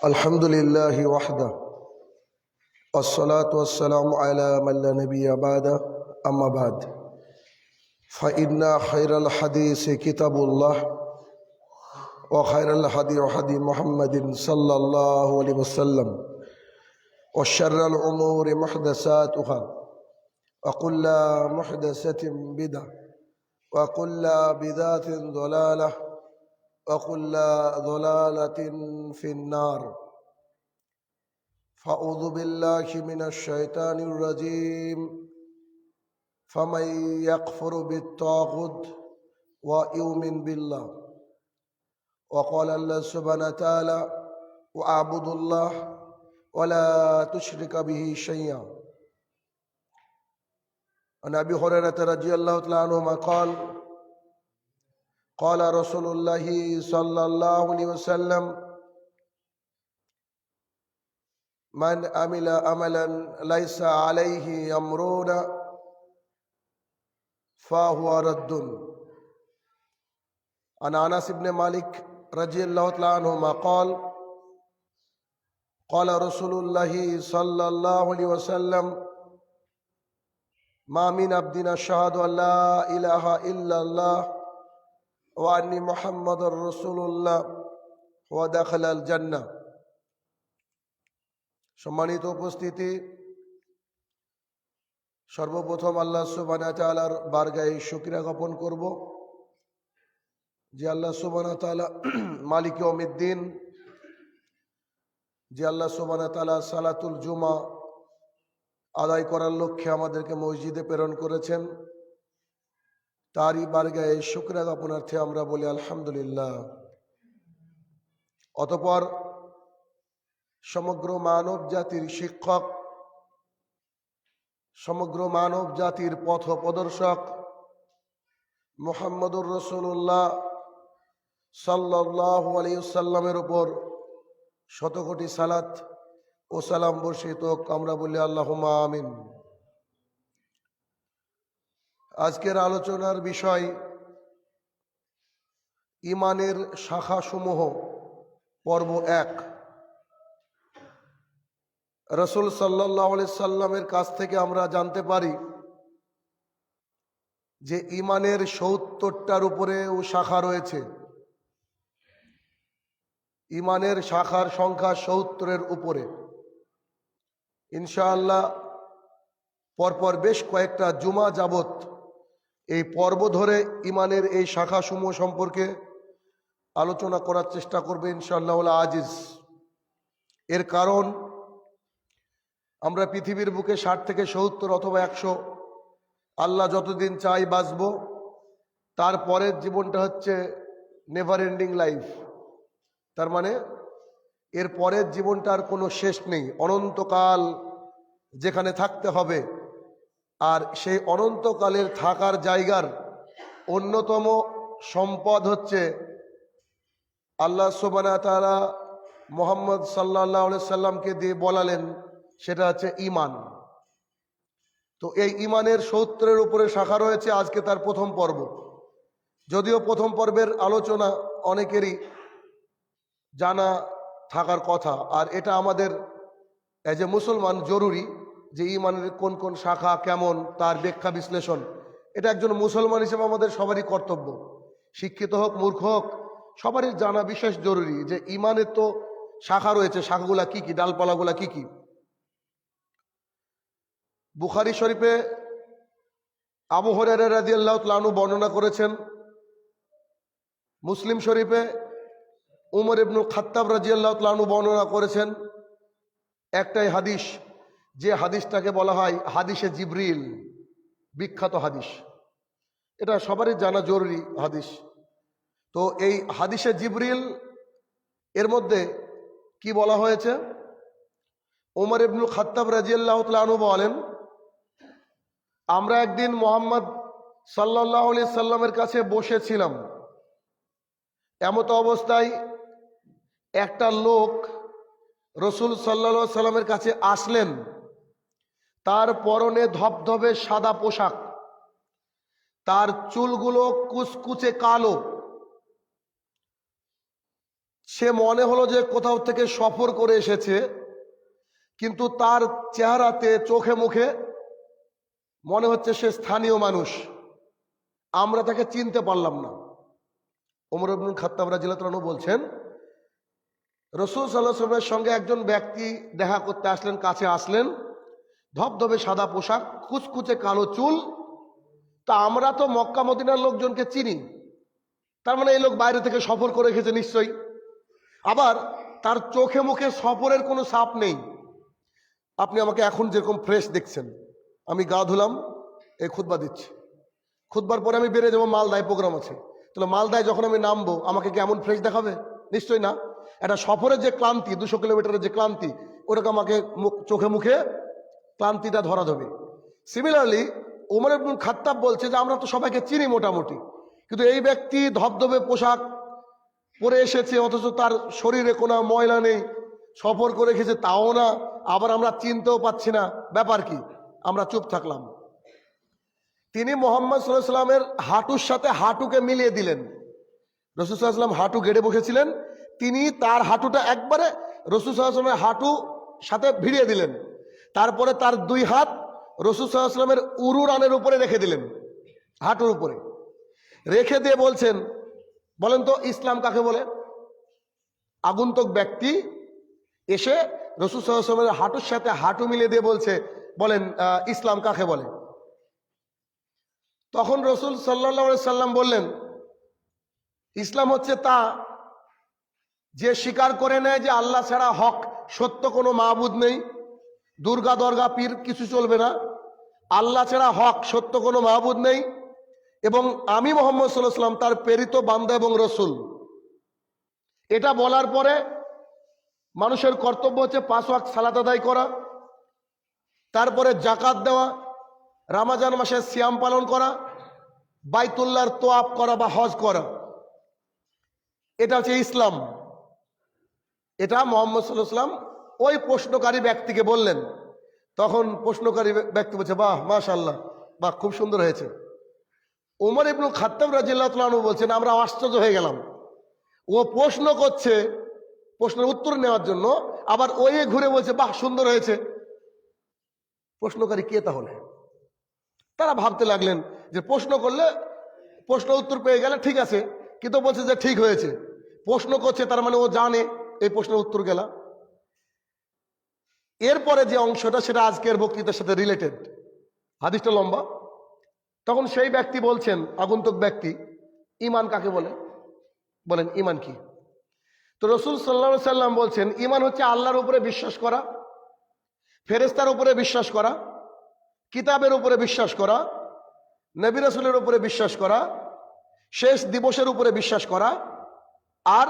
الحمد لله وحده والصلاة والسلام على من لا نبي بعده أما بعد فإن خير الحديث كتاب الله وخير الهدي هدي محمد صلى الله عليه وسلم وشر الأمور محدثاتها وكل محدثة بدعة وكل بدعة ضلالة وكل ضلالة في النار فأعوذ بالله من الشيطان الرجيم فمن يكفر بالطاغوت ويؤمن بالله وقال الله سبحانه وتعالى واعبدوا الله ولا تشرك به شيئا. عن أبي هريرة رضي الله تعالى عنهما قال رسول الله صلى الله عليه وسلم من عمل عملا ليس عليه أمرنا فهو رد. عن أنس بن مالك رضي الله تعالى عنهما قال رسول الله صلى الله عليه وسلم ما من عبد أشهد أن لا إله إلا الله وأني محمد رسول الله ودخل الجنة. সম্মানিত উপস্থিতি, সর্বপ্রথম আল্লাহ সুবহানাহু ওয়া তাআলার বারগাহে শুকরিয়া জ্ঞাপন করব যে আল্লাহ সুবহানাহু ওয়া তাআলা মালিক ইয়াউমিদ্দিন, যে আল্লাহ সুবহানাহু ওয়া তাআলা সালাতুল জুমা আদায় করার লক্ষ্যে আমাদেরকে মসজিদে প্রেরণ করেছেন, তারই বারগাহে শুকরিয়া জ্ঞাপনার্থে আমরা বলি আলহামদুলিল্লাহ। অতঃপর সমগ্র মানব জাতির শিক্ষক, সমগ্র মানব জাতির পথ প্রদর্শক মুহাম্মদুর রাসূলুল্লাহ সাল্লাল্লাহু আলাইহি ওয়াসাল্লামের উপর শতকোটি সালাত ও সালাম বর্ষিত হোক, আমরা বলি আল্লাহুম্মা আমিন। আজকের আলোচনার বিষয় ঈমানের শাখাসমূহ, পর্ব 1। রাসূল সাল্লাল্লাহু আলাইহি সাল্লামের কাছ থেকে আমরা জানতে পারি যে ঈমানের ৭০টার উপরেও শাখা রয়েছে। ঈমানের শাখার সংখ্যা ৭০-এর উপরে। ইনশাআল্লাহ পরপর বেশ কয়েকটা জুমা যাবত এই পর্ব ধরে ঈমানের এই শাখাসমূহ সম্পর্কে আলোচনা করার চেষ্টা করবে ইনশাআল্লাহ আজিজ। এর কারণ আমরা পৃথিবীর বুকে ৬০ থেকে ৭০ অথবা ১০০ আল্লাহ যতদিন চাই বাঁচব, তারপরের জীবনটা হচ্ছে নেভার এন্ডিং লাইফ। তার মানে এর পরের জীবনটার কোনো শেষ নেই, অনন্তকাল যেখানে থাকতে হবে। আর সেই অনন্তকালের থাকার জায়গার অন্যতম সম্পদ হচ্ছে আল্লাহ সুবহানাহু ওয়া তাআলা মুহাম্মদ সাল্লাল্লাহু আলাইহি সাল্লামকে দিয়ে বলালেন, সেটা হচ্ছে ঈমান। তো এই ঈমানের ৭০-এর উপরে শাখা রয়েছে। আজকে তার প্রথম পর্ব। যদিও প্রথম পর্বের আলোচনা অনেকেরই জানা থাকার কথা, আর এটা আমাদের এজ এ মুসলমান জরুরি যে ঈমানের কোন কোন শাখা কেমন, তার ব্যাখ্যা বিশ্লেষণ, এটা একজন মুসলমান হিসেবে আমাদের সবারই কর্তব্য। শিক্ষিত হোক মূর্খ হোক, সবারই জানা বিশেষ জরুরি যে ঈমানের তো শাখা রয়েছে, শাখাগুলা কি কি, ডালপালাগুলা কি কি। বুখারী শরীফে আবু হুরায়রা রাদিয়াল্লাহু তাআলা আনহু বর্ণনা করেছেন। মুসলিম শরীফে উমর ইবনুল খাত্তাব রাদিয়াল্লাহু তাআলা আনহু বর্ণনা করেছেন একটাই হাদিস, যে হাদিসটাকে বলা হয় হাদিসে জিবরিল, বিখ্যাত হাদিস। এটা সবারই জানা জরুরি হাদিস। তো এই হাদিসে জিবরিল এর মধ্যে কি বলা হয়েছে, উমর ইবনুল খাত্তাব রাদিয়াল্লাহু তাআলা আনহু বলেন, আমরা একদিন মুহাম্মদ সাল্লাল্লাহু আলাইহি সাল্লামের কাছে বসেছিলাম। এমত অবস্থায় একটা লোক রাসূল সাল্লাল্লাহু আলাইহি সাল্লামের কাছে আসলেন। তার পরনে ধবধবে সাদা পোশাক, তার চুলগুলো কুচকুচে কালো, সে মনে হলো যে কোথাও থেকে সফর করে এসেছে, কিন্তু তার চেহারাতে চোখে মুখে মনে হচ্ছে সে স্থানীয় মানুষ। আমরা তাকে চিনতে পারলাম না। ওমর ইবনুল খাত্তাব রাদিয়াল্লাহু আনহু বলছেন, রাসূল সাল্লাল্লাহু আলাইহি ওয়াসাল্লামের সঙ্গে একজন ব্যক্তি দেখা করতে আসলেন, কাছে আসলেন, ধবধবে সাদা পোশাক, কুচকুচে কালো চুল। তা আমরা তো মক্কা মদিনার লোকজনকে চিনি, তার মানে এই লোক বাইরে থেকে সফর করে এসেছে নিশ্চয়ই। আবার তার চোখে মুখে সফরের কোনো ছাপ নেই। আপনি আমাকে এখন যেরকম ফ্রেশ দেখছেন, আমি গা ধুলাম, এই খুতবা দিচ্ছি, খুতবার পরে আমি বেরিয়ে যাবো, মালদায় প্রোগ্রাম আছে। তাহলে মালদায় যখন আমি নামবো আমাকে কি এমন ফ্রেশ দেখাবে? নিশ্চয়ই না। একটা সফরের যে ক্লান্তি, 200 কিলোমিটারের যে ক্লান্তি, ওরকম আমাকে চোখে মুখে ক্লান্তিটা ধরা দেবে। সিমিলারলি ওমর ইবনুল খাত্তাব বলছে যে আমরা তো সবাইকে চিনি মোটামুটি, কিন্তু এই ব্যক্তি ধবধবে পোশাক পরে এসেছে, অথচ তার শরীরে কোনো ময়লা নেই, সফর করে এসেছে তাও না, আবার আমরা চিনতেও পাচ্ছি না, ব্যাপার কি? আমরা চুপ থাকলাম। তিনি মুহাম্মদ সাল্লাল্লাহু আলাইহি ওয়াসাল্লামের হাঁটুর সাথে হাঁটুকে মিলিয়ে দিলেন। রাসূল সাল্লাল্লাহু আলাইহি ওয়াসাল্লাম হাঁটু গেড়ে বসেছিলেন, তিনি তার হাঁটুটা একবারে রাসূল সাল্লাল্লাহু আলাইহি ওয়াসাল্লামের হাঁটু সাথে ভিড়িয়ে দিলেন। তারপরে তার 2 হাত রাসূল সাল্লাল্লাহু আলাইহি ওয়াসাল্লামের উরুরানের উপরে রেখে দিলেন, হাঁটুর উপরে রেখে দিয়ে বলছেন, বলেন তো ইসলাম কাকে বলে? আগন্তুক ব্যক্তি এসে রাসূল সাল্লাল্লাহু আলাইহি ওয়াসাল্লামের হাঁটুর সাথে হাঁটু মিলিয়ে দিয়ে বলছে, বলেন ইসলাম কাকে বলে? তখন রাসূল সাল্লাল্লাহু আলাইহি সাল্লাম বললেন, ইসলাম হচ্ছে তা যে স্বীকার করে নেয় যে আল্লাহ ছাড়া হক সত্য কোনো মাবুদ নেই, দুর্গা দরগা পীর কিছু চলবে না, আল্লাহ ছাড়া হক সত্য কোনো মাবুদ নেই, এবং আমি মুহাম্মদ সাল্লাল্লাহু আলাইহি ওয়াসাল্লাম তার প্রেরিত বান্দা এবং রসুল। এটা বলার পরে মানুষের কর্তব্য হচ্ছে 5 ওয়াক্ত সালাত আদায় করা, তারপরে জাকাত দেওয়া, রমজান মাসে সিয়াম পালন করা, বাইতুল্লাহর তোয়াফ করা বা হজ করা। এটা হচ্ছে ইসলাম। এটা মুহাম্মদ সাল্লাল্লাহু আলাইহি ওয়াসাল্লাম ওই প্রশ্নকারী ব্যক্তিকে বললেন। তখন প্রশ্নকারী ব্যক্তি বলছে, বাহ মাশাআল্লাহ, বাহ খুব সুন্দর হয়েছে। ওমর ইবনুল খাত্তাব রাদিয়াল্লাহু তাআলা আনহু বলছেন, আমরা আশ্চর্য হয়ে গেলাম। ও প্রশ্ন করছে প্রশ্নের উত্তর নেওয়ার জন্য, আবার ওই ঘুরে বলছে বাহ সুন্দর হয়েছে। প্রশ্নকারী কে তাহলে? তারা ভাবতে লাগলেন যে প্রশ্ন করলে প্রশ্ন উত্তর পেয়ে গেলে ঠিক আছে, কিন্তু বলছে যে ঠিক হয়েছে। প্রশ্ন করছে তার মানে ও জানে এই প্রশ্নের উত্তর গেলা। এরপরে যে অংশটা সেটা আজকের বক্তৃতার সাথে রিলেটেড, হাদিসটা লম্বা। তখন সেই ব্যক্তি বলছেন, আগন্তুক ব্যক্তি, ঈমান কাকে বলে? বলেন ঈমান কি? তো রাসূল সাল্লাল্লাহু আলাইহি সাল্লাম বলছেন, ঈমান হচ্ছে আল্লাহর উপরে বিশ্বাস করা, ফেরেশতার উপরে বিশ্বাস করা, কিতাবের উপরে বিশ্বাস করা, নবী রাসূলের উপরে বিশ্বাস করা, শেষ দিবসের উপরে বিশ্বাস করা, আর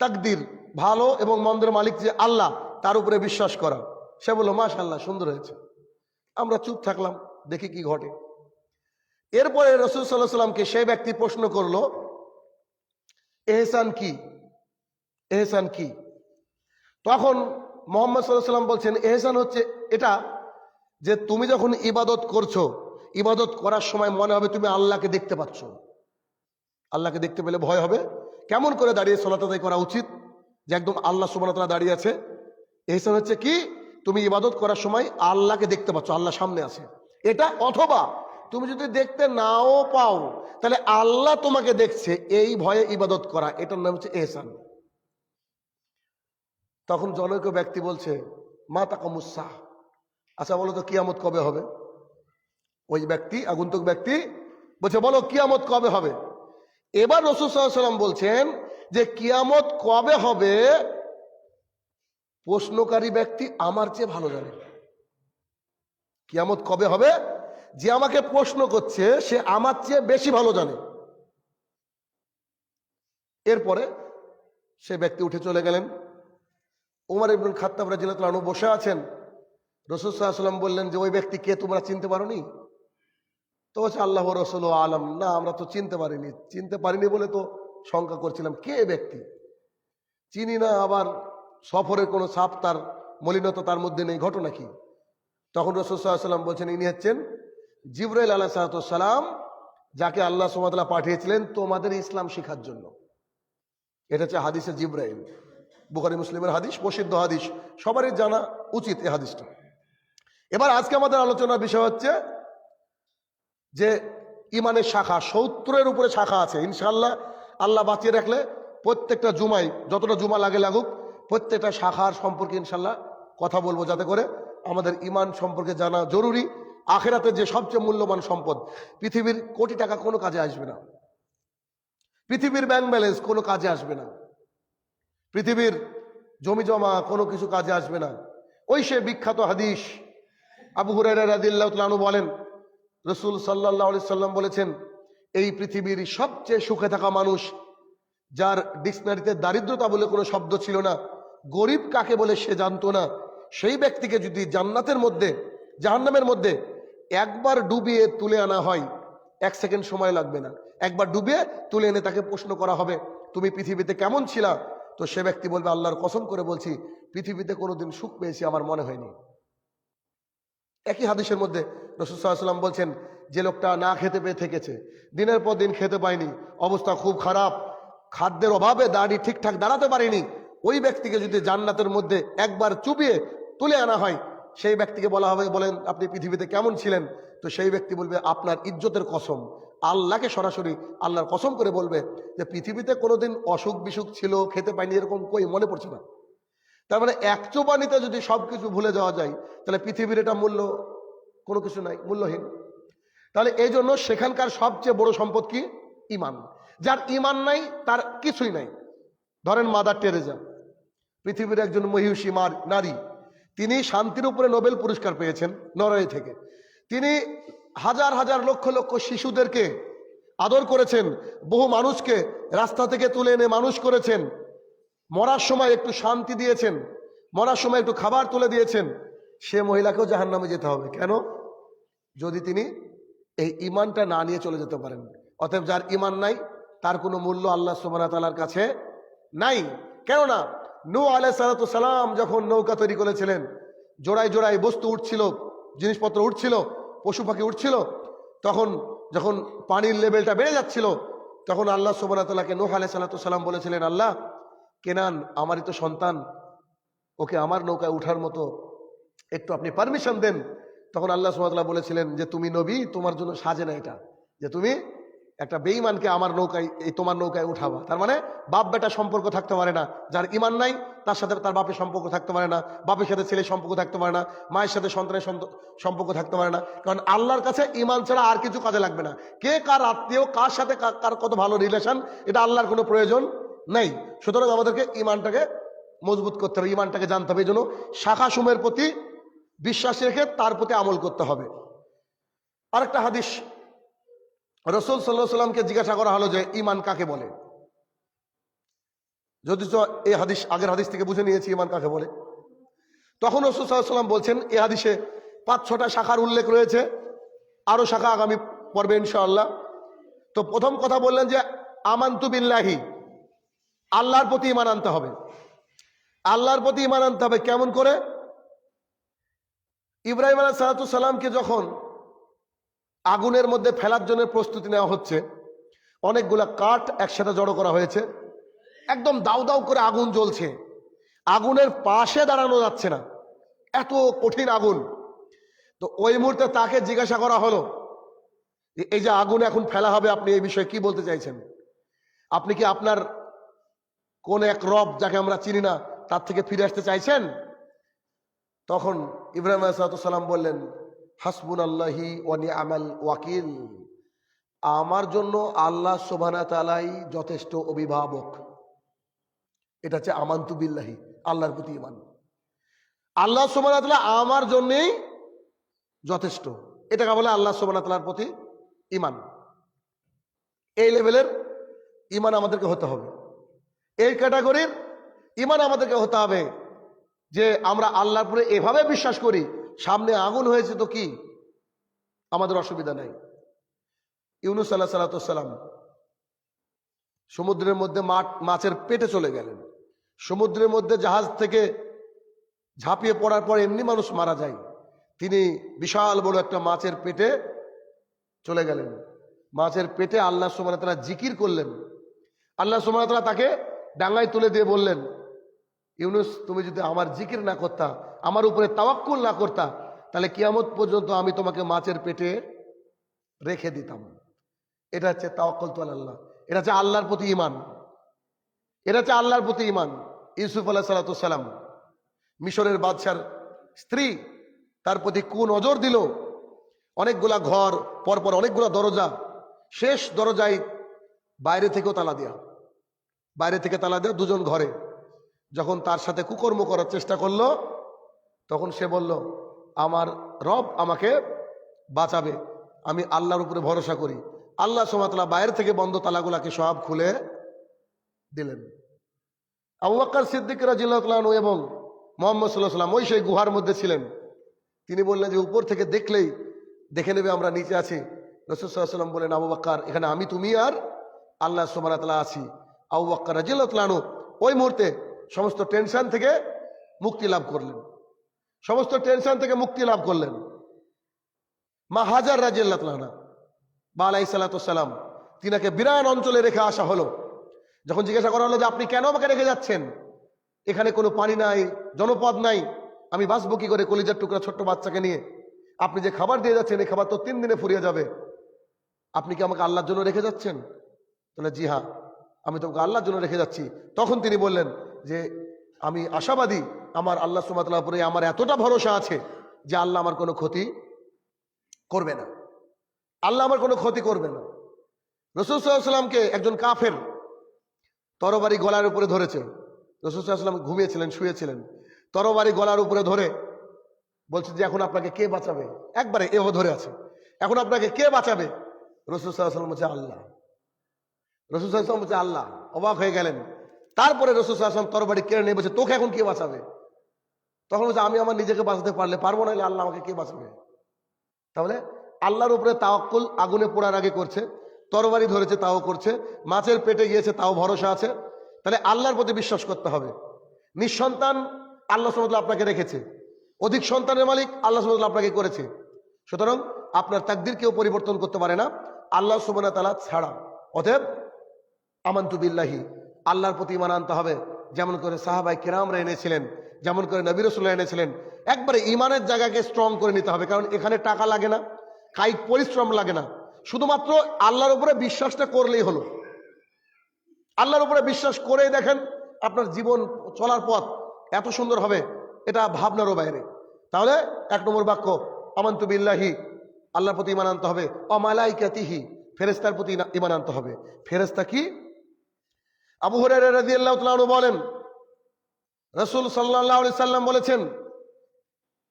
তাকদীর, ভালো এবং মন্দের মালিক যে আল্লাহ, তার উপরে বিশ্বাস করা। সে বলল মাশাআল্লাহ সুন্দর হয়েছে। আমরা চুপ থাকলাম, দেখি কি ঘটে। এরপরে রাসূল সাল্লাল্লাহু আলাইহি সাল্লামকে সেই ব্যক্তি প্রশ্ন করলো, ইহসান কি? ইহসান কি? তখন মুহাম্মদ সাল্লাল্লাহু আলাইহি সাল্লাম বলছেন, ইহসান হচ্ছে এটা যে তুমি যখন ইবাদত করছো, ইবাদত করার সময় মনে হবে তুমি আল্লাহকে দেখতে পাচ্ছ। আল্লাহকে দেখতে পেলে ভয় হবে। কেমন করে দাঁড়িয়ে সালাত আদায় করা উচিত, যে একদম আল্লাহ সুবহানাহু ওয়া তাআলা দাঁড়িয়ে আছে। ইহসান হচ্ছে কি? তুমি ইবাদত করার সময় আল্লাহকে দেখতে পাচ্ছ, আল্লাহ সামনে আছে এটা। অথবা তুমি যদি দেখতে নাও পাও, তাহলে আল্লাহ তোমাকে দেখছে, এই ভয়ে ইবাদত করা, এটার নাম হচ্ছে ইহসান। তখন জনৈক ব্যক্তি বলছে, মা তাকামুস সাহ, আচ্ছা বলো তো কিয়ামত কবে হবে? ওই ব্যক্তি, আগন্তুক ব্যক্তি বলছে, বলো কিয়ামত কবে হবে? এবার রাসূল সাল্লাল্লাহু আলাইহি ওয়াসাল্লাম বলছেন যে কিয়ামত কবে হবে প্রশ্নকারী ব্যক্তি আমার চেয়ে ভালো জানে। কিয়ামত কবে হবে যে আমাকে প্রশ্ন করছে সে আমার চেয়ে বেশি ভালো জানে। এরপরে সে ব্যক্তি উঠে চলে গেলেন। ওমর ইবনুল খাত্তাব রাদিয়াল্লাহু আনহু বসে আছেন। রাসূল সাল্লাল্লাহু আলাইহি ওয়াসাল্লাম বললেন যে ওই ব্যক্তি কে, তোমরা চিনতে পারোনি? তো বলছে আল্লাহ ওয়া রাসূলু আলাম, না আমরা তো চিনতে পারিনি বলে তো শঙ্কা করছিলাম, কে ব্যক্তি চিনি না, আবার সফরের কোনো ছাপ তার, মলিনতা তার মধ্যে নেই, ঘটনা কি? তখন রাসূল সাল্লাল্লাহু আলাইহি ওয়াসাল্লাম বলছেন, ইনি হচ্ছেন জিবরাইল আলাইহিস সালাম, যাকে আল্লাহ সুবহানাহু ওয়া তাআলা পাঠিয়েছিলেন তোমাদের ইসলাম শেখার জন্য। এটা হচ্ছে হাদিসে জিব্রাইল, বুখারী মুসলিমের হাদিস, প্রসিদ্ধ হাদিস, সবারই জানা উচিত এই হাদিসটা। এবার আজকে আমাদের আলোচনার বিষয় হচ্ছে যে ইমানের শাখা 70-এর উপরে শাখা আছে ইনশাআল্লাহ। আল্লাহ বাঁচিয়ে রাখলে প্রত্যেকটা জুমায়, যতটা জুমা লাগে লাগুক, প্রত্যেকটা শাখার সম্পর্কে ইনশাআল্লাহ কথা বলবো, যাতে করে আমাদের ইমান সম্পর্কে জানা জরুরি। আখেরাতে যে সবচেয়ে মূল্যবান সম্পদ, পৃথিবীর কোটি টাকা কোনো কাজে আসবে না, পৃথিবীর ব্যাংক ব্যালেন্স কোনো কাজে আসবে না, পৃথিবীর জমি জমা কোনো কিছু কাজে আসবে না। ওই সে বিখ্যাত হাদিস, আবু হুরায়রা রাদিয়াল্লাহু তাআলা আনহু বলেন, রাসূল সাল্লাল্লাহু আলাইহি সাল্লাম বলেছেন, এই পৃথিবীর সবচেয়ে সুখে থাকা মানুষ, যার ডিকশনারিতে দারিদ্রতা বলে কোনো শব্দ ছিল না, গরিব কাকে বলে সে জানতো না, সেই ব্যক্তিকে যদি জান্নাতের মধ্যে, জাহান্নামের মধ্যে একবার ডুবিয়ে তুলে আনা হয়, 1 সেকেন্ড সময় লাগবে না, একবার ডুবিয়ে তুলে এনে তাকে প্রশ্ন করা হবে, তুমি পৃথিবীতে কেমন ছিলা? তো সে ব্যক্তি বলবে, আল্লাহর কসম করে বলছি, পৃথিবীতে কোনোদিন সুখ পেয়েছি আমার মনে হয়নি। একই হাদিসের মধ্যে রাসূল সাল্লাল্লাহু আলাইহি ওয়াসাল্লাম বলছেন, যে লোকটা না খেতে পেয়ে থেকেছে, দিনের পর দিন খেতে পায়নি, অবস্থা খুব খারাপ, খাদ্যের অভাবে দাড়ি ঠিকঠাক দাঁড়াতে পারেনি, ওই ব্যক্তিকে যদি জান্নাতের মধ্যে একবার চুবিয়ে তুলে আনা হয়, সেই ব্যক্তিকে বলা হবে, বলেন আপনি পৃথিবীতে কেমন ছিলেন? তো সেই ব্যক্তি বলবে, আপনার ইজ্জতের কসম, আল্লাহকে সরাসরি আল্লাহর কসম করে বলবে যে পৃথিবীতে কোনোদিন অসুখ বিসুখ ছিল, খেতে পাইনি, এরকম কই মনে পড়ছে না। তার মানে এক চোবানিতে যদি সবকিছু ভুলে যাওয়া যায়, তাহলে পৃথিবীর এটা মূল্য কোনো কিছু নাই, মূল্যহীন। তাহলে এই জন্য সেখানকার সবচেয়ে বড় সম্পদ কি? ইমান। যার ইমান নাই তার কিছুই নাই। ধরেন মাদার টেরেজা, পৃথিবীর একজন মহিষী নারী, তিনি শান্তির উপরে নোবেল পুরস্কার পেয়েছেন নরওয়ে থেকে। তিনি হাজার হাজার লক্ষ লক্ষ শিশুদেরকে আদর করেছেন, বহু মানুষকে রাস্তা থেকে তুলে এনে মানুষ করেছেন, মরার সময় একটু শান্তি দিয়েছেন, মরার সময় একটু খাবার তুলে দিয়েছেন। সে মহিলাকেও জাহান্নামে যেতে হবে। কেন? যদি তিনি এই ইমানটা না নিয়ে চলে যেতে পারেন। অতএব যার ইমান নাই তার কোনো মূল্য আল্লাহ সুবহানাহু ওয়া তাআলার কাছে নাই। কেননা নূহ আলাইহিস সালাতু সালাম যখন নৌকা তৈরি করেছিলেন, জোড়ায় জোড়ায় বস্তু উঠছিল, জিনিসপত্র উঠছিল, পশু পাখি উঠছিল, তখন যখন পানির লেভেলটা বেড়ে যাচ্ছিল, তখন আল্লাহ সুবহানাহু ওয়া তাআলাকে নূহ আলাইহিস সালাতু সালাম বলেছিলেন, আল্লাহ, কেনান আমারই তো সন্তান, ওকে আমার নৌকায় উঠার মতো একটু আপনি পারমিশন দেন। তখন আল্লাহ সুবহানাহু ওয়া তাআলা বলেছিলেন যে তুমি নবী, তোমার জন্য সাজে না এটা, যে তুমি একটা বেঈমানকে আমার নৌকায়, এই তোমার নৌকায় উঠাবা। তার মানে বাপ বেটা সম্পর্ক থাকতে পারে না, যার ইমান নাই তার সাথে তার বাপের সম্পর্ক থাকতে পারে না, বাপের সাথে ছেলের সম্পর্ক থাকতে পারে না, মায়ের সাথে সন্তানের সম্পর্ক থাকতে পারে না। কারণ আল্লাহর কাছে ইমান ছাড়া আর কিছু কাজে লাগবে না। কে কার আত্মীয়, কার সাথে কার কত ভালো রিলেশন, এটা আল্লাহর কোনো প্রয়োজন নেই। সুতরাং আমাদেরকে ইমানটাকে মজবুত করতে হবে, ইমানটাকে জানতে হবে। এই জন্য শাখা সমূহের প্রতি বিশ্বাস রেখে তার প্রতি আমল করতে হবে। আরেকটা হাদিস, রাসূল সাল্লাল্লাহু আলাইহি সাল্লামকে জিজ্ঞাসা করা হলো যে ইমান কাকে বলে। যদি এই হাদিস আগের হাদিস থেকে বুঝে নিয়েছি ইমান কাকে বলে, তখন রাসূল সাল্লাল্লাহু আলাইহি সাল্লাম বলছেন, এই হাদিসে 5-6টা শাখার উল্লেখ রয়েছে, আরো শাখা আগামী পর্বে ইনশাআল্লাহ। তো প্রথম কথা বললেন যে আমানতু বিল্লাহি, আল্লাহর প্রতি ঈমান আনতে হবে। আল্লাহর প্রতি ঈমান আনতে হবে কেমন করে? ইব্রাহিম আলাইহিস সালামকে যখন আগুনের মধ্যে ফেলার জন্য প্রস্তুতি নেওয়া হচ্ছে, অনেকগুলা কাঠ একসাথে জড়ো করা হয়েছে, একদম দাউ দাউ করে আগুন জ্বলছে, আগুনের পাশে দাঁড়ানো যাচ্ছে না, এত কঠিন আগুন। তো ওই মুহূর্তে তাকে জিজ্ঞাসা করা হলো, এই যে আগুন এখন ফেলা হবে, আপনি এই বিষয়ে কি বলতে চাইছেন? আপনি কি আপনার কোন এক রব, যাকে আমরা চিনি না, তার থেকে ফিরে আসতে চাইছেন? তখন ইব্রাহিম আলাইহিস সালাম বললেন, হাসবুনাল্লাহি ওয়া নি'মাল ওয়াকিল, আমার জন্য আল্লাহ সুবহানাহু ওয়া তাআলাই যথেষ্ট অভিভাবক। এটা হচ্ছে আমানতু বিল্লাহি, আল্লাহর প্রতি ঈমান। আল্লাহ সুবহানাহু ওয়া তাআলা আমার জন্যই যথেষ্ট, এটাকে বলে আল্লাহ সুবহানাহু ওয়া তাআলার প্রতি ঈমান। এই লেভেলের ঈমান আমাদেরকে হতে হবে, এই ক্যাটাগরির ঈমান আমাদেরকে হতে হবে যে আমরা আল্লাহর উপরে এভাবে বিশ্বাস করি, সামনে আগুন হয়েছে তো কি, আমাদের অসুবিধা নাই। ইউনূস আলাইহিস সালাম সমুদ্রের মধ্যে মাছের পেটে চলে গেলেন। সমুদ্রের মধ্যে জাহাজ থেকে ঝাঁপিয়ে পড়ার পর এমনি মানুষ মারা যায়, তিনি বিশাল বড় একটা মাছের পেটে চলে গেলেন। মাছের পেটে আল্লাহ সুবহানাহু ওয়া তাআলা জিকির করলেন, আল্লাহ সুবহানাহু ওয়া তাআলা তাকে ডাঙ্গায় তুলে দিয়ে বললেন, ইউনুস, তুমি যদি আমার জিকির না করতা, আমার উপরে তাওয়াক্কুল না করতা, তাহলে কিয়ামত পর্যন্ত আমি তোমাকে মাছের পেটে রেখে দিতাম। এটা হচ্ছে তাওয়াক্কুল তু আল্লাহ, এটা হচ্ছে আল্লাহর প্রতি ঈমান, এটা হচ্ছে আল্লাহর প্রতি ঈমান। ইউসুফ আলাইহিস সালাম, মিশরের বাদশার স্ত্রী, তার প্রতি কোন নজর দিল। অনেকগুলা ঘর, পরপর অনেকগুলা দরজা, শেষ দরজায় বাইরে থেকেও তালা দেয়া, বাইরে থেকে তালা দেয়া, দুজন ঘরে। যখন তার সাথে কুকর্ম করার চেষ্টা করলো, তখন সে বলল, আমার রব আমাকে বাঁচাবে, আমি আল্লাহর উপরে ভরসা করি। আল্লাহ সুবহানাহু ওয়া তাআলা বাইরে থেকে বন্ধ তালাগুলাকে সব খুলে দিলেন। আবু বকর সিদ্দিক রাদিয়াল্লাহু তাআলা আনহু এবং মুহাম্মদ সাল্লাল্লাহু আলাইহি ওয়াসাল্লাম ওই সেই গুহার মধ্যে ছিলেন। তিনি বললেন যে উপর থেকে দেখলেই দেখে নেবে আমরা নিচে আছি। রাসূল সাল্লাল্লাহু আলাইহি ওয়াসাল্লাম বলেন, আবু বকর, এখানে আমি, তুমি আর আল্লাহ সুবহানাহু ওয়া তাআলা আছি। আবু বকর রাদিয়াল্লাহু তাআলা আনহু ওই মুহূর্তে সমস্ত টেনশন থেকে মুক্তি লাভ করলেন, সমস্ত টেনশন থেকে মুক্তি লাভ করলেন। মা হাজার রাদিয়াল্লাহু তাআলা আনহা বা আলাইহিস সালাতু ওয়াস সালাম, তিনাকে বিরান অঞ্চলে রেখে আসা হলো। যখন জিজ্ঞাসা করা হলো যে আপনি কেন আমাকে রেখে যাচ্ছেন, এখানে কোনো পানি নাই, জনপদ নাই, আমি বাঁচবো কি করে কলিজার টুকরা ছোট্ট বাচ্চাকে নিয়ে? আপনি যে খাবার দিয়ে যাচ্ছেন, এই খাবার তো 3 দিনে ফুরিয়ে যাবে, আপনি কি আমাকে আল্লাহর জন্য রেখে যাচ্ছেন? তাহলে জি হ্যাঁ, আমি তোমাকে আল্লাহর জন্য রেখে যাচ্ছি। তখন তিনি বললেন যে আমি আশাবাদী, আমার আল্লাহ সুবহানাহু ওয়া তাআলার উপরে আমার এতটা ভরসা আছে যে আল্লাহ আমার কোনো ক্ষতি করবে না, আল্লাহ আমার কোনো ক্ষতি করবে না। রাসূল সাল্লাল্লাহু আলাইহি ওয়াসাল্লামকে একজন কাফের তরবারি গলার উপরে ধরেছে। রাসূল সাল্লাল্লাহু আলাইহি ওয়াসাল্লাম ঘুমিয়েছিলেন, শুয়েছিলেন, তরবারি গলার উপরে ধরে বলছে যে এখন আপনাকে কে বাঁচাবে? একবারে এভাবে ধরে আছে, এখন আপনাকে কে বাঁচাবে? রাসূল সাল্লাল্লাহু আলাইহি ওয়াসাল্লাম বলছে আল্লাহ। রাসূল সাল্লাল্লাহু আলাইহি ওয়াসাল্লাম বলছে আল্লাহ, অবাক হয়ে গেলেন। তারপরে রাসূল সাল্লাল্লাহু আলাইহি ওয়াসাল্লাম তরবারি কেড়ে নিয়ে বলছে, তোকে এখন কে বাঁচাবে? তখন বলছে, আমি আমার নিজেকে বাঁচাতে পারলে পারবো, না আল্লাহ আমাকে কে বাঁচাবে? তাহলে আল্লাহর উপরে তাওয়াক্কুল আগুনে পোড়ার আগে করছে, তরবারি ধরেছে তাও করছে, মাছের পেটে গিয়েছে তাও ভরসা আছে। তাহলে আল্লাহর প্রতি বিশ্বাস করতে হবে। নিঃসন্তান আল্লাহ সুবহানাহু ওয়া তাআলা আপনাকে রেখেছে, অধিক সন্তানের মালিক আল্লাহ সুবহানাহু ওয়া তাআলা আপনাকে করেছে। সুতরাং আপনার তাকদীর কেউ পরিবর্তন করতে পারে না আল্লাহ সুবহানাহু ওয়া তাআলা ছাড়া। অতএব আমানতু বিল্লাহি, আল্লাহর প্রতি ঈমান আনতে হবে, যেমন করে সাহাবায়ে কেরামরা এনেছিলেন, যেমন করে নবী রাসূলুল্লাহ এনেছিলেন। একবারে ঈমানের জায়গাকে স্ট্রং করে নিতে হবে, কারণ এখানে টাকা লাগে না, কায়িক পরিশ্রম লাগে না, শুধুমাত্র আল্লাহর উপরে বিশ্বাসটা করলেই হলো। আল্লাহর উপরে বিশ্বাস করেই দেখেন আপনার জীবন চলার পথ এত সুন্দর হবে, এটা ভাবনারও বাইরে। তাহলে 1 নম্বর বাক্য আমানতু বিল্লাহি, আল্লাহর প্রতি ঈমান আনতে হবে। ওয়া মালাইকাতিহি, ফেরেশতার প্রতি ঈমান আনতে হবে। ফেরেশতা কি? আবু হুরায়রা রাদিয়াল্লাহু তাআলা আনহু বলেন, রাসূল সাল্লাল্লাহু আলাইহি সাল্লাম বলেছেন,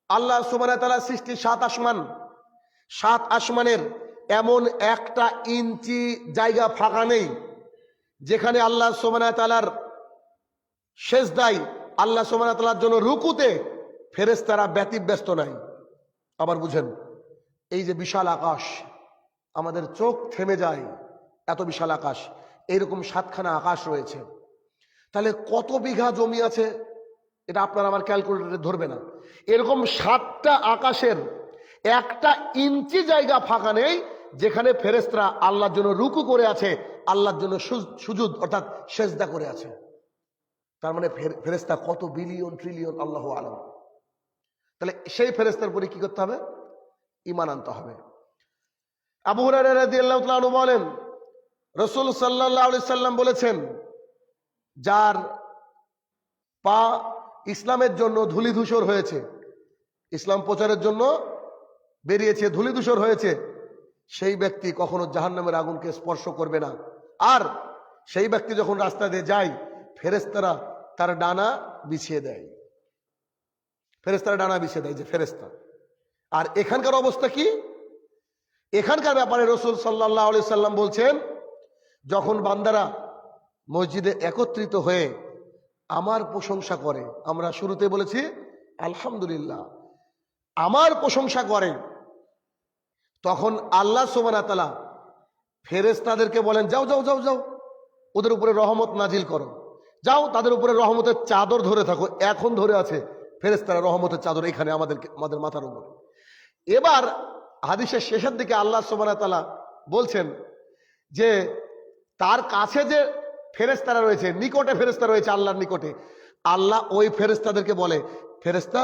আল্লাহ সুবহানাহু ওয়া তাআলার সৃষ্টি 7 আসমান, 7 আসমানের এমন 1টা ইঞ্চি জায়গা ফাঁকা নেই যেখানে আল্লাহ সুবহানাহু ওয়া তাআলার সেজদায়, আল্লাহ সুবহানাহু ওয়া তাআলার জন্য রুকুতে ফেরেশতারা ব্যতিব্যস্ত নাই। আবার বুঝেন, এই যে বিশাল আকাশ, আমাদের চোখ থেমে যায়, এত বিশাল আকাশ, এইরকম 7খানা আকাশ রয়েছে। তাহলে কত বিঘা জমি আছে এটা আপনার আমার ক্যালকুলেটরে ধরবে না। এরকম 7টা আকাশের 1টা ইঞ্চি জায়গা ফাঁকা নেই যেখানে ফেরেশতারা আল্লাহর জন্য রুকু করে আছে, আল্লাহর জন্য সুজুদ অর্থাৎ সেজদা করে আছে। তার মানে ফেরেশতা কত বিলিয়ন ট্রিলিয়ন, আল্লাহু আলাম। তাহলে সেই ফেরেশতার উপরে কি করতে হবে? ঈমান আনতে হবে। আবু হুরায়রা রাদিয়াল্লাহু তাআলা আনহু বলেন, রাসূল সাল্লাল্লাহু আলাইহি সাল্লাম বলেছেন, যার পা ইসলামের জন্য ধূলিধূসর হয়েছে, ইসলাম প্রচারের জন্য বেরিয়েছে, ধূলিধূসর হয়েছে, সেই ব্যক্তি কখনো জাহান্নামের আগুনকে স্পর্শ করবে না। আর সেই ব্যক্তি যখন রাস্তা দিয়ে যায়, ফেরেশতারা তার ডানা বিছিয়ে দেয়, ফেরেশতারা ডানা বিছিয়ে দেয়, যে ফেরেশতা। আর এখানকার অবস্থা কি? এখানকার ব্যাপারে রাসূল সাল্লাল্লাহু আলাইহি সাল্লাম বলছেন, যখন বান্দারা মসজিদে একত্রিত হয়ে আমার প্রশংসা করে, আমরা শুরুতে বলেছি আলহামদুলিল্লাহ, আমার প্রশংসা করে, তখন আল্লাহ সুবহানাহু ওয়া তাআলা ফেরেশতাদেরকে বলেন, যাও যাও যাও যাও, ওদের উপরে রহমত নাজিল করো, যাও তাদের উপরে রহমতের চাদর ধরে থাকো। এখন ধরে আছে ফেরেশতারা রহমতের চাদর এখানে আমাদের মাথার উপর। এবার হাদিসের শেষের দিকে আল্লাহ সুবহানাহু ওয়া তাআলা বলছেন যে তার কাছে যে ফেরেশতারা রয়েছে, নিকটে ফেরেশতা রয়েছে আল্লাহর নিকটে। আল্লাহ ওই ফেরেশতাদেরকে বলে, ফেরেশতা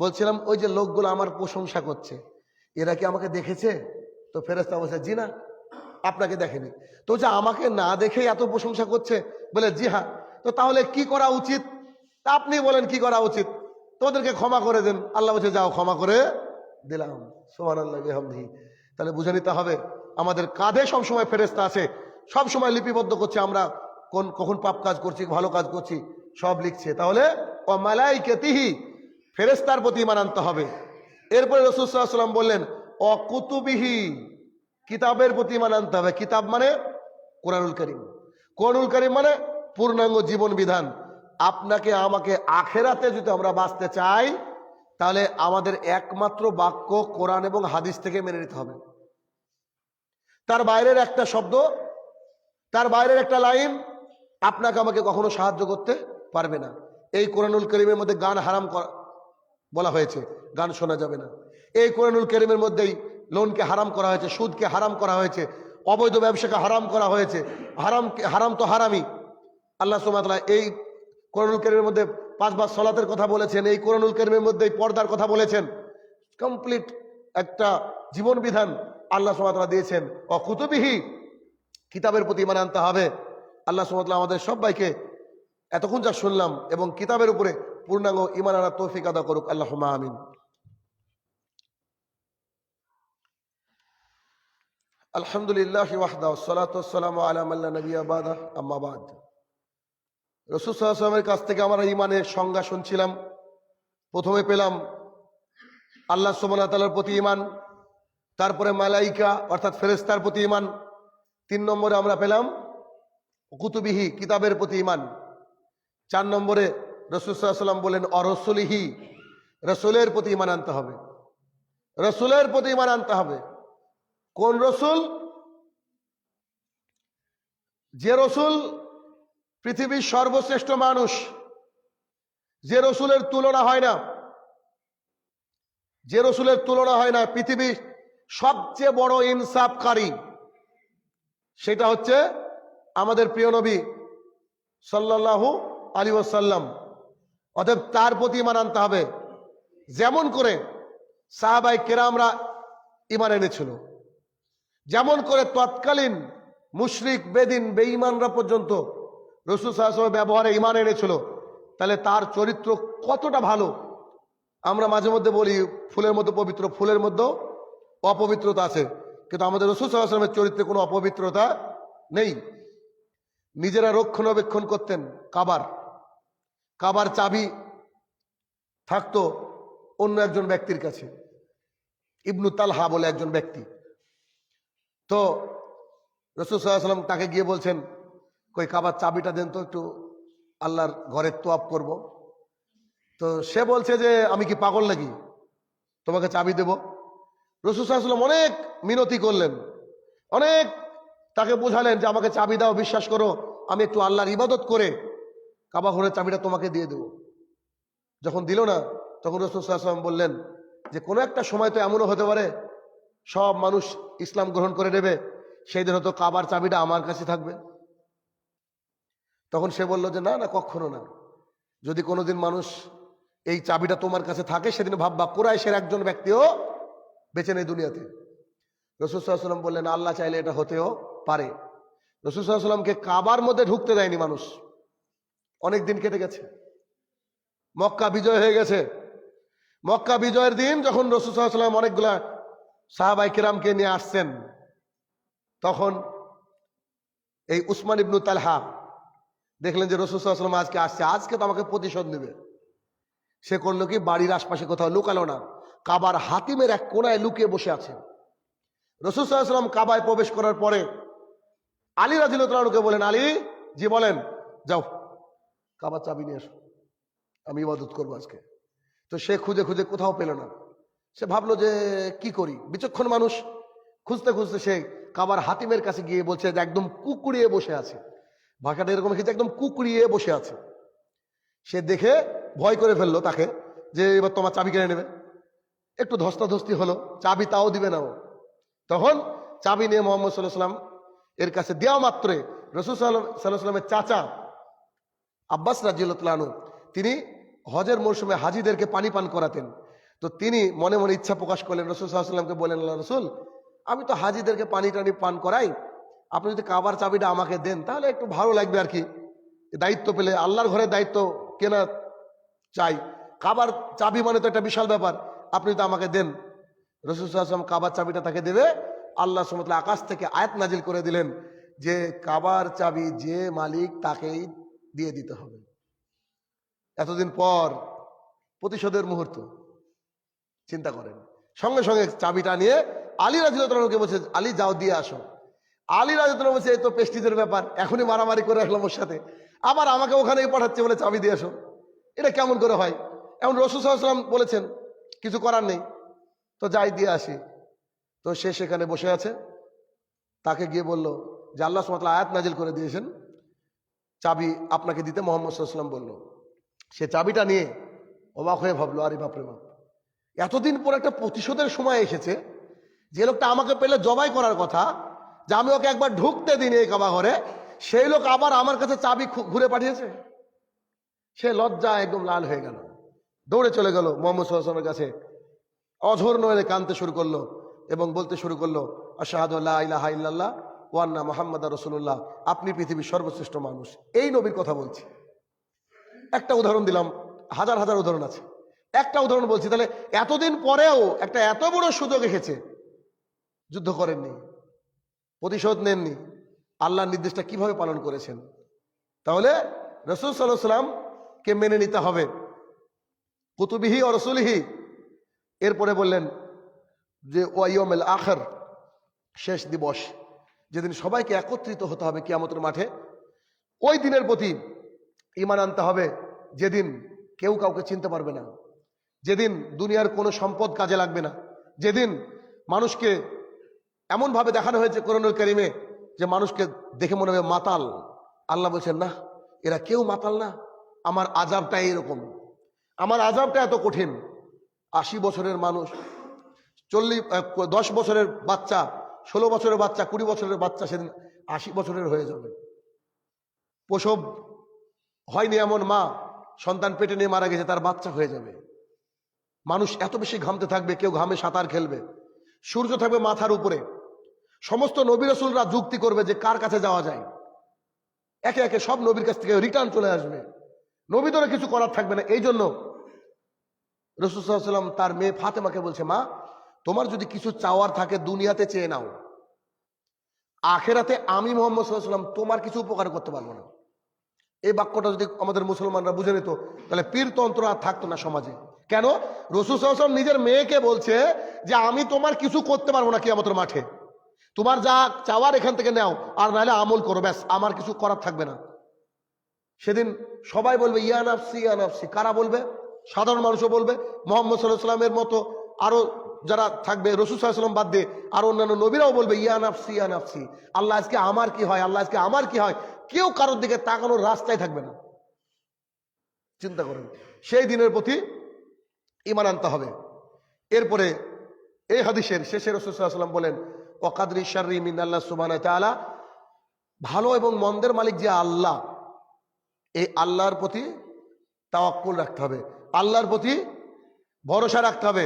বলছিলাম ওই যে লোকগুলো আমার প্রশংসা করছে, এরা কি আমাকে দেখেছে? তো ফেরেশতা বলছে জি না, আপনাকে দেখেনি। তো যে আমাকে না দেখেই এত প্রশংসা করছে, বলে জি হ্যাঁ। তো তাহলে কি করা উচিত? তা আপনি বলেন কি করা উচিত? তোদেরকে ক্ষমা করে দেন। আল্লাহ বলছে যাও, ক্ষমা করে দিলাম। সুবহানাল্লাহি ওয়া বিহামদিহি। তাহলে বুঝে নিতে হবে আমাদের কাঁধে সবসময় ফেরেশতা আছে, সবসময় লিপিবদ্ধ করছে আমরা কখন পাপ কাজ করছি, ভালো কাজ করছি, সব লিখছে। তাহলে ও মালাইকাতিহি, ফেরেশতার প্রতি ঈমান আনতে হবে। এরপরে রাসূল সাল্লাল্লাহু আলাইহি ওয়াসাল্লাম বললেন ও কুতুবিহি, কিতাবের প্রতি ঈমান আনতে হবে। কিতাব মানে কোরআনুল কারীম। কোরআনুল কারীম মানে পূর্ণাঙ্গ জীবন বিধান। আপনাকে আমাকে আখেরাতে যদি আমরা বাঁচতে চাই, তাহলে আমাদের একমাত্র বাক্য কোরআন এবং হাদিস থেকে মেনে নিতে হবে। তার বাইরের একটা শব্দ, তার বাইরের একটা লাইন আপনাকে আমাকে কখনো সাহায্য করতে পারবে না। এই কোরআনুল কারীমের মধ্যে গান হারাম বলা হয়েছে, গান শোনা যাবে না। এই কোরআনুল কারীমের মধ্যেই লোনকে হারাম করা হয়েছে, সুদকে হারাম করা হয়েছে, অবৈধ ব্যবসাকে হারাম করা হয়েছে। হারাম তো হারামই। আল্লাহ সুবহানাহু ওয়া তাআলা এই কোরআনুল কারীমের মধ্যে 5 বার সালাতের কথা বলেছেন, এই কোরআনুল কারীমের মধ্যেই পর্দার কথা বলেছেন। কমপ্লিট একটা জীবন বিধান আল্লাহ সুবহানাহু ওয়া তাআলা দিয়েছেন। ও কুতুবিহি, কিতাবের প্রতি ঈমান আনতে হবে। আল্লাহ সুবহানাহু ওয়া তাআলা আমাদের সবাইকে এতক্ষণ যা শুনলাম এবং কিতাবের উপরে পূর্ণাঙ্গ ঈমান আনার তৌফিক আদা করুক। আল্লাহুম্মা আমিন। আলহামদুলিল্লাহ ওয়াহদা ওয়াসসালাতু ওয়াসসালামু আলা মান লা নাবিয়্যা বাদা, আম্মা বাদ। রাসূল সাল্লাল্লাহু আলাইহি ওয়াসাল্লামের কাছ থেকে আমরা ঈমানের সংজ্ঞা শুনছিলাম। প্রথমে পেলাম আল্লাহ সুবহানাহু ওয়া তাআলার প্রতি ঈমান, তারপরে মালাইকা অর্থাৎ ফেরেশতার প্রতি ঈমান, 3 নম্বরে আমরা পেলাম কুতুবিহি, কিতাবের প্রতি ঈমান। 4 নম্বরে রাসূল সাল্লাল্লাহু আলাইহি ওয়াসাল্লাম বলেন অরসুলিহি, রাসূলের প্রতি ঈমান আনতে হবে। রাসূলের প্রতি ঈমান আনতে হবে। কোন রাসূল? যে রাসূল পৃথিবীর সর্বশ্রেষ্ঠ মানুষ, যে রাসূলের তুলনা হয় না, যে রাসূলের তুলনা হয় না, পৃথিবীর সবচেয়ে বড় ইনসাফকারী, সেটা হচ্ছে আমাদের প্রিয় নবী সাল্লাল্লাহু আলাইহি ওয়াসাল্লাম। অতএব তার প্রতি ঈমান আনতে হবে। যেমন করে সাহাবায়ে কেরামরা ঈমান এনেছিল, যেমন করে তৎকালীন মুশরিক, বেদিন, বেঈমানরা পর্যন্ত রাসূল সাল্লাল্লাহু আলাইহি ওয়াসাল্লামের ব্যবহারে ঈমান এনেছিল, তাহলে তার চরিত্র কতটা ভালো। আমরা মাঝে মধ্যে বলি ফুলের মধ্যে পবিত্র, ফুলের মধ্যেও অপবিত্রতা আছে, কিন্তু আমাদের রাসূল সাল্লাল্লাহু আলাইহি ওয়াসাল্লামের চরিত্রে কোনো অপবিত্রতা নেই। নিজেরা রক্ষণাবেক্ষণ করতেন কাবার চাবি থাকতো অন্য একজন ব্যক্তির কাছে, ইবনু তালহা বলে একজন ব্যক্তি। তো রাসূল সাল্লাল্লাহু আলাইহি ওয়াসাল্লাম তাকে গিয়ে বলছেন, কই কাবার চাবিটা দেন তো, একটু আল্লাহর ঘরের তোয়াব করব। তো সে বলছে যে আমি কি পাগল নাকি, তোমাকে চাবি দেব? রাসূল সাল্লাল্লাহু আলাইহি ওয়াসাল্লাম অনেক মিনতি করলেন, অনেক তাকে বোঝালেন যে আমাকে চাবি দাও, বিশ্বাস করো, আমি একটু আল্লাহর ইবাদত করে কাবা ঘরের চাবিটা তোমাকে দিয়ে দেব। যখন দিল না, তখন রাসূল সাল্লাল্লাহু আলাইহি ওয়াসাল্লাম বললেন যে কোনো একটা সময় তো এমনও হতে পারে সব মানুষ ইসলাম গ্রহণ করে নেবে, সেই দিন হয়তো কাবার চাবিটা আমার কাছে থাকবে। তখন সে বলল যে না না, কখনো না। যদি কোনোদিন মানুষ এই চাবিটা তোমার কাছে থাকে, সেদিন ভাববা কুরাইশের একজন ব্যক্তিও বেঁচে নেই দুনিয়াতে। রাসূল সাল্লাল্লাহু আলাইহি ওয়াসাল্লাম বললেন আল্লাহ চাইলে এটা হতেও পারে। রাসূল সাল্লাল্লাহু আলাইহি ওয়াসাল্লামকে কাবার মধ্যে ঢুকতে দেয়নি মানুষ, অনেক দিন কেটে গেছে, মক্কা বিজয় হয়ে গেছে। মক্কা বিজয়ের দিন যখন রাসূল সাল্লাল্লাহু আলাইহি ওয়াসাল্লাম অনেকগুলা সাহাবায়ে কেরামকে নিয়ে আসছেন, তখন এই উসমান ইবনু তালহা দেখলেন যে রাসূল সাল্লাল্লাহু আলাইহি ওয়াসাল্লাম আজকে আসছে, আজকে তো আমাকে প্রতিশোধ নেবে। সে করলো কি, বাড়ির আশপাশে কোথাও লুকালো না, কাবার হাতিমের এক কোনায় লুকিয়ে বসে আছে। রাসূল সাল্লাল্লাহু আলাইহি ওয়াসাল্লাম কাবায় প্রবেশ করার পরে আলী রাদিয়াল্লাহু তাআলা আনহুকে বলেন, আলী জি বলেন, যাও কাবার চাবি নিয়ে এসো, আমি ইবাদত করবো আজকে। তো সে খুঁজে খুঁজে কোথাও পেল না। সে ভাবলো যে কি করি, বিচক্ষণ মানুষ, খুঁজতে খুঁজতে সে কাবার হাতিমের কাছে গিয়ে বলছে যে একদম কুকুরিয়ে বসে আছে, ভাষাটা এরকম লিখেছে, একদম কুকুরিয়ে বসে আছে। সে দেখে ভয় করে ফেললো তাকে, যে এবার তোমার চাবি কেড়ে নেবে। একটু ধস্তাধস্তি হলো, চাবি তাও দিবে না ও। তখন চাবি নিয়ে মুহাম্মদ সাল্লাল্লাহু আলাইহি ওয়াসাল্লাম এর কাছে দেওয়া মাত্রে রাসূল সাল্লাল্লাহু আলাইহি ওয়াসাল্লামের চাচা আব্বাস রাদিয়াল্লাহু আনহু তিনি হজের মৌসুমে হাজিদেরকে পানি পান করাতেন। তো তিনি মনে মনে ইচ্ছা প্রকাশ করলেন, রাসূল সাল্লাল্লাহু আলাইহি ওয়াসাল্লামকে বললেন, আল্লাহ রাসূল, আমি তো হাজিদেরকে পানি টানি পান করাই, আপনি যদি কাবার চাবিটা আমাকে দেন তাহলে একটু ভালো লাগবে আর কি, দায়িত্ব পেলে। আল্লাহর ঘরের দায়িত্ব কেনা চাই, কাবার চাবি মানে তো একটা বিশাল ব্যাপার, আপনি তো আমাকে দেন। রাসূল সাল্লাল্লাহু আলাইহি ওয়াসাল্লাম কাবার চাবিটা তাকে দেবে, আল্লাহ সুবহানাহু ওয়া তাআলা আকাশ থেকে আয়াত নাজিল করে দিলেন যে কাবার চাবি যে মালিক তাকেই দিয়ে দিতে হবে। এতদিন পর প্রতিশোধের মুহূর্ত, চিন্তা করেন। সঙ্গে সঙ্গে চাবিটা নিয়ে আলী রাদিয়াল্লাহু আনহুকে বলছে, আলী যাও দিয়ে আসো। আলী রাদিয়াল্লাহু আনহু বলছে, এই তো প্রেস্টিজের ব্যাপার, এখনই মারামারি করে রাখলাম ওর সাথে, আবার আমাকে ওখানেই পাঠাচ্ছে বলে চাবি দিয়ে আসো, এটা কেমন করে হয়? এমন রাসূল সাল্লাল্লাহু আলাইহি ওয়াসাল্লাম বলেছেন, কিছু করার নেই, তো যাই দিয়ে আসি। তো সে সেখানে বসে আছে, তাকে গিয়ে বলল যে আল্লাহ সুবহানাহু ওয়া তাআলা আয়াত নাজিল করে দিয়েছেন চাবি আপনাকে দিতে, মুহাম্মদ সাল্লাল্লাহু আলাইহি ওয়াসাল্লাম বলল। সে চাবিটা নিয়ে অবাক হয়ে ভাবলো, আরে বাপরে বাপ, এতদিন পর একটা প্রতিশোধের সময় এসেছে, যে লোকটা আমাকে পেলে জবাই করার কথা, যে আমি ওকে একবার ঢুকতে দিই এই কাবা ঘরে, সেই লোক আবার আমার কাছে চাবি ঘুরে পাঠিয়েছে। সে লজ্জা একদম লাল হয়ে গেল, দৌড়ে চলে গেল মুহাম্মদ সাল্লাল্লাহু আলাইহি ওয়াসাল্লামের কাছে, অঝোর নয়নে কাঁদতে শুরু করলো এবং বলতে শুরু করলো, আশহাদু আল্লা ইলাহা ইল্লাল্লাহ ওয়া আন্না মুহাম্মাদার রাসূলুল্লাহ, আপনি পৃথিবীর সর্বশ্রেষ্ঠ মানুষ। এই নবীর কথা বলছি। একটা উদাহরণ দিলাম, হাজার হাজার উদাহরণ আছে, একটা উদাহরণ বলছি। তাহলে এতদিন পরেও একটা এত বড় সুযোগ এসেছে, যুদ্ধ করেননি, প্রতিশোধ নেননি, আল্লাহর নির্দেশটা কিভাবে পালন করেছেন। তাহলে রাসূল সাল্লাল্লাহু আলাইহি ওয়াসাল্লাম কে মেনে নিতে হবে, কুতুবিহি ও রাসূলিহি। এরপরে বললেন যে ওয়াইয়ুমুল আখির, শেষ দিবস, যেদিন সবাইকে একত্রিত হতে হবে কিয়ামতের মাঠে, ওই দিনের প্রতি ঈমান আনতে হবে, যেদিন কেউ কাউকে চিনতে পারবে না, যেদিন দুনিয়ার কোনো সম্পদ কাজে লাগবে না, যেদিন মানুষকে এমনভাবে দেখানো হয়েছে কোরআনুল কারীমে যে মানুষকে দেখে মনে হবে মাতাল। আল্লাহ বলছেন, না, এরা কেউ মাতাল না, আমার আযাবটা এইরকম, আমার আযাবটা এত কঠিন। 80 বছরের মানুষ, 10 বছরের বাচ্চা, 16 বছরের বাচ্চা, 20 বছরের বাচ্চা সেদিন 80 বছরের হয়ে যাবে। প্রসব হয়নি এমন মা সন্তান পেটে নিয়ে মারা গেছে, তার বাচ্চা হয়ে যাবে। মানুষ এত বেশি ঘামতে থাকবে, কেউ ঘামে সাঁতার খেলবে, সূর্য থাকবে মাথার উপরে, সমস্ত নবী রাসূলরা যুক্তি করবে যে কার কাছে যাওয়া যায়, একে একে সব নবীর কাছ থেকে রিটার্ন চলে আসবে, নবীদেরও কিছু করার থাকবে না। এই জন্য রাসূল সাল্লাল্লাহু আলাইহি ওয়াসাল্লাম তার মেয়ে ফাতেমাকে বলছে, মা, তোমার যদি কিছু চাওয়ার থাকে দুনিয়াতে চেয়ে নাও, আখেরাতে আমি মুহাম্মদ সাল্লাল্লাহু আলাইহি ওয়াসাল্লাম তোমার কিছু উপকার করতে পারবো না। এই বাক্যটা যদি আমাদের মুসলমানরা বুঝে নিত, তাহলে পীরতন্ত্র আর থাকতো না সমাজে। কেন? রাসূল সাল্লাল্লাহু আলাইহি ওয়াসাল্লাম নিজের মেয়েকে বলছে যে আমি তোমার কিছু করতে পারবো না কিয়ামতের মাঠে, তোমার যা চাওয়ার এখান থেকে নাও, আর নাহলে আমল করো, ব্যাস, আমার কিছু করার থাকবে না। সেদিন সবাই বলবে ইয়া নাফসি ইয়া নাফসি। কারা বলবে? সাধারণ মানুষও বলবে, মুহাম্মদ সাল্লাল্লাহু আলাইহি ওয়াসাল্লামের মতো আরো যারা থাকবে, রাসূল সাল্লাল্লাহু আলাইহি ওয়াসাল্লাম বাদ দিয়ে আর অন্যান্য নবীরাও বলবে ইয়া নাফসি ইয়া নাফসি। আল্লাহ আজকে আমার কি হয়, আল্লাহ আজকে আমার কি হয়, কেউ কারোর দিকে তাকানোর রাস্তায় থাকবে না। চিন্তা করেন, সেই দিনের প্রতি ঈমান আনতে হবে। এরপরে এই হাদিসের শেষে রাসূল সাল্লাল্লাহু আলাইহি ওয়াসাল্লাম বলেন, ওয়া কাদরি শাররি মিন আল্লাহ সুবহানাহু ওয়া তাআলা, ভালো এবং মন্দের মালিক যে আল্লাহ, এই আল্লাহর প্রতি তাওয়াক্কুল রাখতে হবে, আল্লাহর প্রতি ভরসা রাখতে হবে,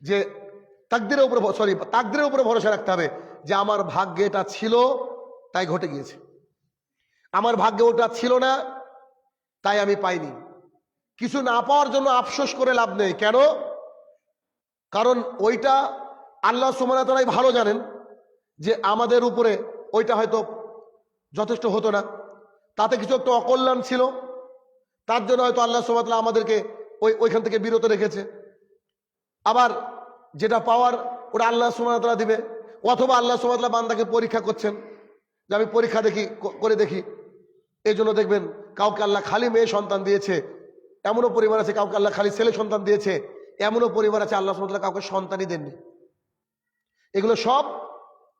যে তাকদীরের উপরে ভরসা রাখতে হবে, যে আমার ভাগ্যে এটা ছিল তাই ঘটে গিয়েছে, আমার ভাগ্যে ওটা ছিল না তাই আমি পাইনি। কিছু না পাওয়ার জন্য আফসোস করে লাভ নেই। কেন? কারণ ওইটা আল্লাহ সুবহানাহু ওয়া তাআলাই ভালো জানেন যে আমাদের উপরে ওইটা হয়তো যথেষ্ট হতো না, তাতে কিছু একটা অকল্যাণ ছিল, তার জন্য হয়তো আল্লাহ সুবহানাহু ওয়া তাআলা আমাদেরকে ওইখান থেকে বিরত রেখেছে। আবার যেটা পাওয়ার ওটা আল্লাহ সুবহানাহু ওয়া তাআলা দিবে, অথবা আল্লাহ সুবহানাহু ওয়া তাআলা বান্দাকে পরীক্ষা করছেন, যে আমি পরীক্ষা করে দেখি। এই জন্য দেখবেন কাউকে আল্লাহ খালি মেয়ে সন্তান দিয়েছে, এমনও পরিবার আছে, কাউকে আল্লাহ খালি ছেলে সন্তান দিয়েছে, এমনও পরিবার আছে আল্লাহ সুবহানাহু ওয়া তাআলা কাউকে সন্তানই দেননি। এগুলো সব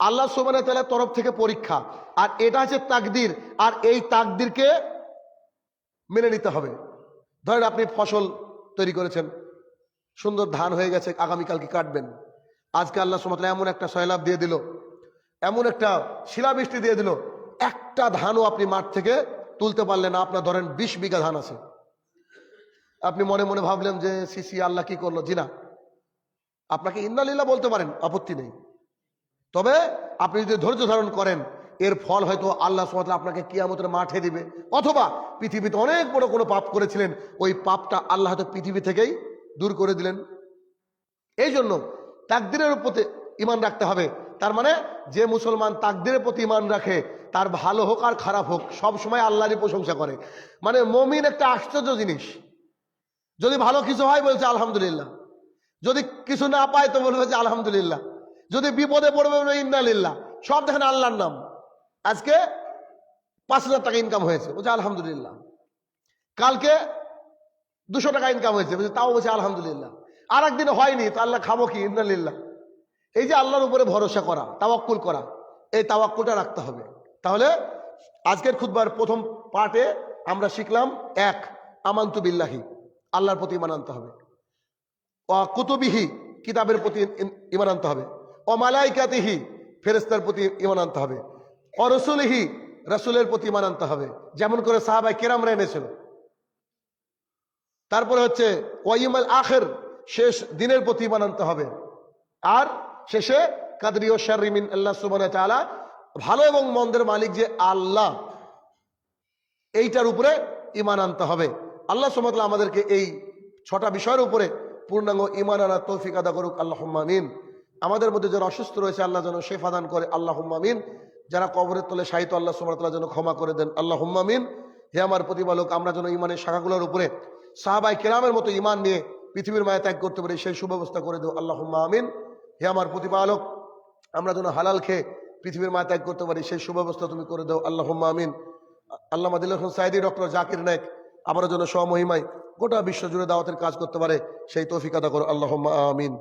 আল্লাহ সুবহানাহু ওয়া তাআলার তরফ থেকে পরীক্ষা, আর এটা হচ্ছে তাকদীর, আর এই তাকদীরকে মেনে নিতে হবে। ধরেন আপনি ফসল তৈরি করেছেন, সুন্দর ধান হয়ে গেছে, আগামীকালকে কাটবেন, আজকে আল্লাহ সুবহানাহু ওয়া তাআলা এমন একটা সয়লাব দিয়ে দিল, এমন একটা শিলাবৃষ্টি দিয়ে দিল, একটা ধানও আপনি মাঠ থেকে তুলতে পারলেন না। আপনার ধরেন 20 বিঘা ধান আছে, আপনি মনে মনে ভাবলেন যে সিসি আল্লাহ কি করলো, জি না, আপনাকে ইন্নালিল্লাহ বলতে পারেন, আপত্তি নেই। তবে আপনি যদি ধৈর্য ধারণ করেন, এর ফল হয়তো আল্লাহ সুবহানাহু ওয়া তাআলা আপনাকে কিয়ামতের মাঠে দিবে, অথবা পৃথিবীতে অনেক বড় কোনো পাপ করেছিলেন, ওই পাপটা আল্লাহ হয়তো পৃথিবী থেকেই দূর করে দিলেন। এই জন্য তাকদীরের প্রতি ঈমান রাখতে হবে। তার মানে যে মুসলমান তাকদীরের প্রতি ঈমান রাখে, তার ভালো হোক আর খারাপ হোক, সব সময় আল্লাহরই প্রশংসা করে। মানে মুমিন একটা আশ্চর্য জিনিস, যদি ভালো কিছু হয় বলছে আলহামদুলিল্লাহ, যদি কিছু না পায় তো বলবে যে আলহামদুলিল্লাহ, যদি বিপদে পড়বে বলবে ইন্নালিল্লাহ। সব দেখেন আল্লাহর নাম। আজকে 5,000 টাকা ইনকাম হয়েছে, বলছে আলহামদুলিল্লাহ। কালকে 200 টাকা ইনকাম হয়েছে, বলছে তাও বলছে আলহামদুলিল্লাহ। আর একদিন হয়নি, তো আল্লাহ খাবো কি, ইন্নালিল্লাহ। এই যে আল্লাহর উপরে ভরসা করা, তাওয়াক্কুল করা, এই তাওয়াক্কুলটা রাখতে হবে। তাহলে আজকের খুতবার প্রথম পার্টে আমরা শিখলাম, 1, আমানতু বিল্লাহি, আল্লাহর প্রতি ঈমান আনতে হবে। কুতুবিহি, কিতাবের প্রতি ঈমান আনতে হবে। মালাইকাতিহি, ফেরেশতার প্রতি ঈমান আনতে হবে। রাসূলিহি, রাসূলের প্রতি ঈমান আনতে হবে, যেমন করে সাহাবায়ে কেরামরা এনেছিল। তারপরে হচ্ছে ওয়াইমাল আখির, শেষ দিনের প্রতি ঈমান আনতে হবে। আর শেষে কাদরি ও শাররি মিন আল্লাহ সুবহানাহু ওয়া তাআলা, ভালো এবং মন্দের মালিক যে আল্লাহ, এইটার উপরে ঈমান আনতে হবে। আল্লাহ সুবহানাহু ওয়া তাআলা আমাদেরকে এই 6টা বিষয়ের উপরে পূর্ণাঙ্গ ঈমান আনার তৌফিক আদা করুক, আল্লাহুম্মা আমিন। আমাদের মধ্যে যারা অসুস্থ রয়েছে আল্লাহ যেন শিফা দান করে, আল্লাহুম্মা আমিন। যারা কবরের তলে শায়িত আল্লাহ সুবহানাহু ওয়া তাআলা যেন ক্ষমা করে দেন, আল্লাহুম্মা আমিন। হে আমার প্রতিপালক, আমরা যেন ঈমানের শাখাগুলোর উপরে সাহাবায়ে কেরামের মতো ঈমান নিয়ে পৃথিবীর মায়া ত্যাগ করতে পারি, সেই সুব্যবস্থা করে দেও, আল্লাহুম্মা আমিন। হে আমার প্রতিপালক, আমরা যেন হালাল খেয়ে পৃথিবীর মায়া ত্যাগ করতে পারি, সেই সুব্যবস্থা তুমি করে দাও, আল্লাহুম্মা আমিন। আল্লামা দিল হোসেন সাইদি, ডক্টর জাকির নায়েক, আবারও যেন স্বমহিমায় গোটা বিশ্ব জুড়ে দাওয়াতের কাজ করতে পারে, সেই তৌফিক আদা করো, আল্লাহুম্মা আমিন।